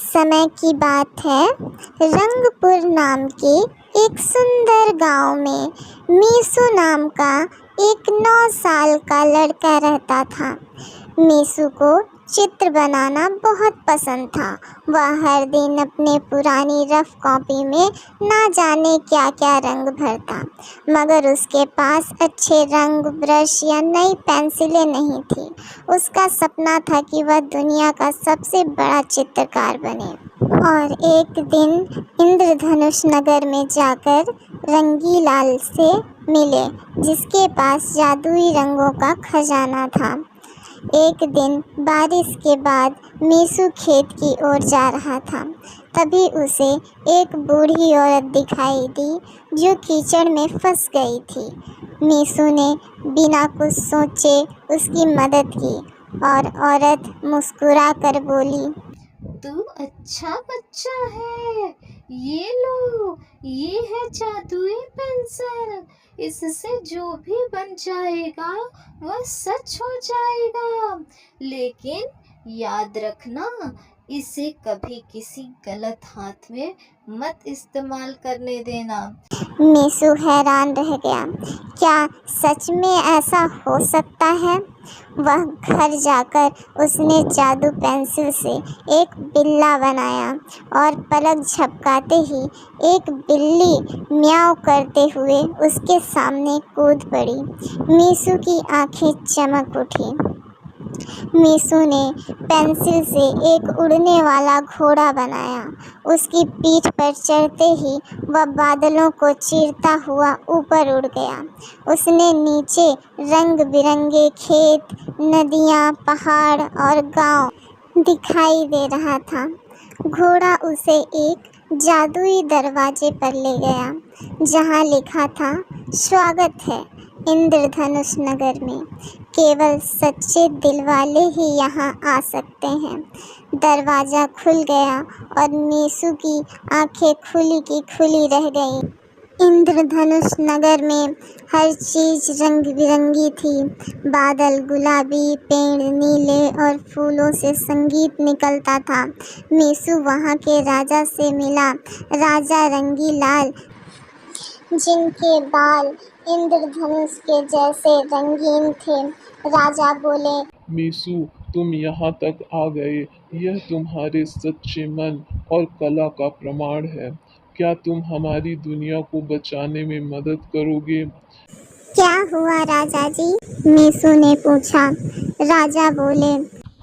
समय की बात है। रंगपुर नाम के एक सुंदर गांव में मीसू नाम का एक 9 साल का लड़का रहता था। मीसू को चित्र बनाना बहुत पसंद था। वह हर दिन अपने पुरानी रफ कॉपी में ना जाने क्या क्या रंग भरता, मगर उसके पास अच्छे रंग, ब्रश या नई पेंसिलें नहीं थी। उसका सपना था कि वह दुनिया का सबसे बड़ा चित्रकार बने। और एक दिन इंद्रधनुष नगर में जाकर रंगीलाल से मिले, जिसके पास जादुई रंगों का खजाना था। एक दिन बारिश के बाद मीसू खेत की ओर जा रहा था। तभी उसे एक बूढ़ी औरत दिखाई दी जो कीचड़ में फंस गई थी। मीसू ने बिना कुछ सोचे उसकी मदद की और औरत मुस्कुरा कर बोली, तू अच्छा बच्चा है। ये लो, ये है जादुई पेंसिल। इससे जो भी बन जाएगा वह सच हो जाएगा। लेकिन याद रखना, इसे कभी किसी गलत हाथ में मत इस्तेमाल करने देना। मीसू हैरान रह गया। क्या सच में ऐसा हो सकता है? वह घर जाकर उसने जादू पेंसिल से एक बिल्ला बनाया और पलक झपकाते ही एक बिल्ली म्याऊं करते हुए उसके सामने कूद पड़ी। मीसू की आंखें चमक उठी। मीसू ने पेंसिल से एक उड़ने वाला घोड़ा बनाया। उसकी पीठ पर चढ़ते ही वह बादलों को चीरता हुआ ऊपर उड़ गया। उसने नीचे रंग बिरंगे खेत, नदियाँ, पहाड़ और गांव दिखाई दे रहा था। घोड़ा उसे एक जादुई दरवाजे पर ले गया, जहाँ लिखा था, स्वागत है इंद्रधनुष नगर में। केवल सच्चे दिल वाले ही यहाँ आ सकते हैं। दरवाज़ा खुल गया और मीसू की आंखें खुली की खुली रह गईं। इंद्रधनुष नगर में हर चीज़ रंग बिरंगी थी। बादल गुलाबी, पेड़ नीले और फूलों से संगीत निकलता था। मीसू वहाँ के राजा से मिला, राजा रंगीलाल, जिनके बाल इंद्रधनुष के जैसे रंगीन थे। राजा बोले, मीसू, तुम यहाँ तक आ गए, यह तुम्हारे सच्चे मन और कला का प्रमाण है। क्या तुम हमारी दुनिया को बचाने में मदद करोगे? क्या हुआ राजा जी? मीसू ने पूछा। राजा बोले,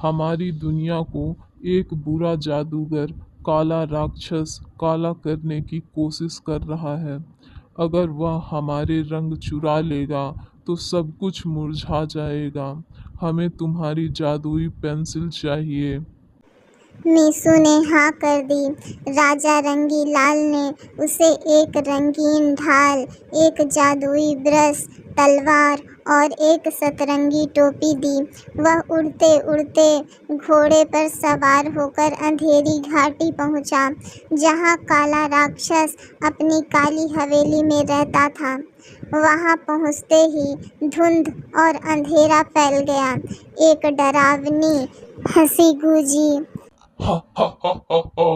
हमारी दुनिया को एक बुरा जादूगर, काला राक्षस, काला करने की कोशिश कर रहा है। अगर वह हमारे रंग चुरा लेगा तो सब कुछ मुरझा जाएगा। हमें तुम्हारी जादुई पेंसिल चाहिए। मीसू ने हाँ कर दी। राजा रंगीलाल ने उसे एक रंगीन ढाल, एक जादुई ब्रश, तलवार और एक सतरंगी टोपी दी। वह उड़ते उड़ते घोड़े पर सवार होकर अंधेरी घाटी पहुंचा, जहां काला राक्षस अपनी काली हवेली में रहता था। वहां पहुंचते ही धुंध और अंधेरा फैल गया। एक डरावनी हंसी गूंजी। हा हा हा हा हा,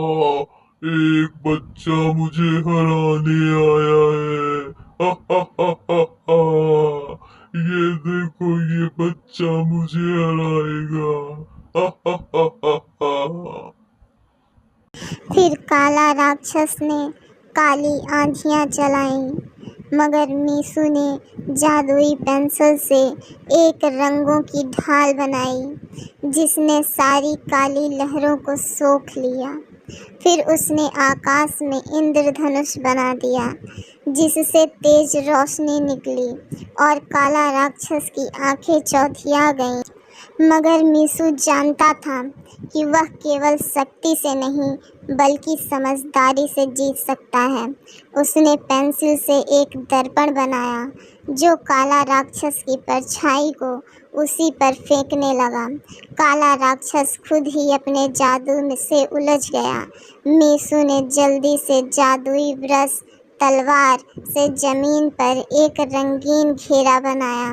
एक बच्चा मुझे हराने आया है। हा हा हा हा हा, ये देखो, ये बच्चा मुझे हराएगा। हा हा हा हा हा। फिर काला राक्षस ने काली आंधियां चलाईं, मगर मीसू ने जादुई पेंसिल से एक रंगों की ढाल बनाई, जिसने सारी काली लहरों को सोख लिया। फिर उसने आकाश में इंद्रधनुष बना दिया, जिससे तेज रोशनी निकली और काला राक्षस की आंखें चौधिया गईं। मगर मीसू जानता था कि वह केवल शक्ति से नहीं, बल्कि समझदारी से जीत सकता है। उसने पेंसिल से एक दर्पण बनाया, जो काला राक्षस की परछाई को उसी पर फेंकने लगा। काला राक्षस खुद ही अपने जादू में से उलझ गया। मीसू ने जल्दी से जादुई ब्रश, तलवार से जमीन पर एक रंगीन घेरा बनाया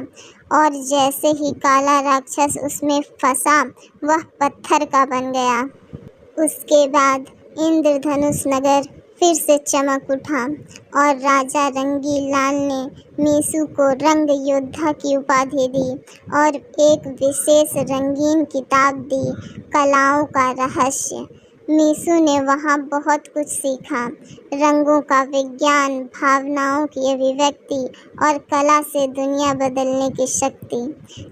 और जैसे ही काला राक्षस उसमें फंसा, वह पत्थर का बन गया। उसके बाद इंद्रधनुष नगर फिर से चमक उठा और राजा रंगीलाल ने मीसू को रंग योद्धा की उपाधि दी और एक विशेष रंगीन किताब दी, कलाओं का रहस्य। मीसू ने वहाँ बहुत कुछ सीखा, रंगों का विज्ञान, भावनाओं की अभिव्यक्ति और कला से दुनिया बदलने की शक्ति।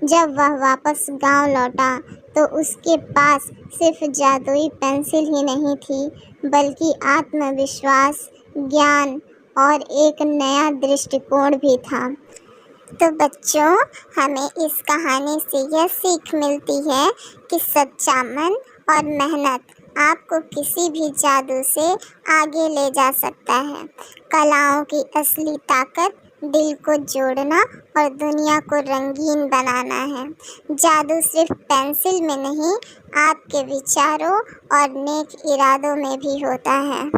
जब वह वापस गांव लौटा तो उसके पास सिर्फ जादुई पेंसिल ही नहीं थी, बल्कि आत्मविश्वास, ज्ञान और एक नया दृष्टिकोण भी था। तो बच्चों, हमें इस कहानी से यह सीख मिलती है कि सच्चा मन और मेहनत आपको किसी भी जादू से आगे ले जा सकता है। कलाओं की असली ताकत दिल को जोड़ना और दुनिया को रंगीन बनाना है। जादू सिर्फ पेंसिल में नहीं, आपके विचारों और नेक इरादों में भी होता है।